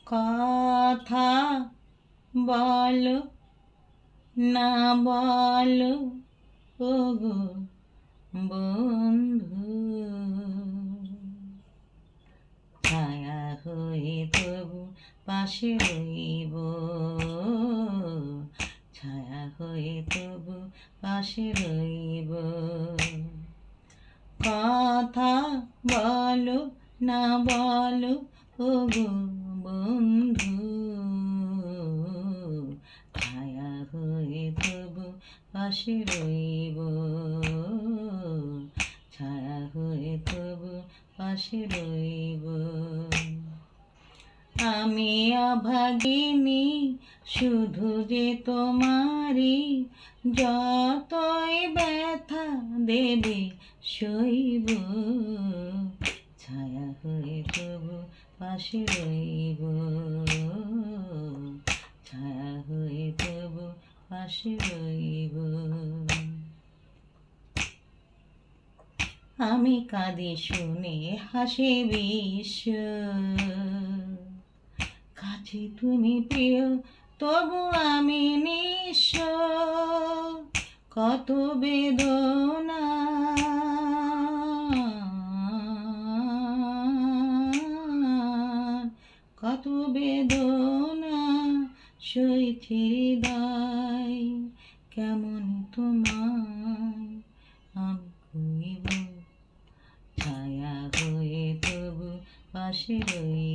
কথা বলো না বলো ওগো বন্ধু, ছায়া হয়ে তবু পাশে রইব, ছায়া হয়ে তবু পাশে রইব। কথা বলো না বলো ওগো বন্ধু, ছায়া হয়ে তবু পাশে রইব, ছায়া হয়ে তবু পাশে রইব। আমি অভাগিনী শুধু যে তোমারই, যতই ব্যথা দেবে সইব, ছায়া হয়ে তবু পাশে রইব, ছায়া হয়ে তবু পাশে রইব। আমি কাঁদি শুনে হাসে বিশ্ব, কাছে তুমি প্রিয় তবু আমি নিঃস্ব। কত বেদনা কত বেদনা সইছে হৃদয়, কেমন তোমায় আমি কইব, ছায়া হয়ে তবু পাশে রই।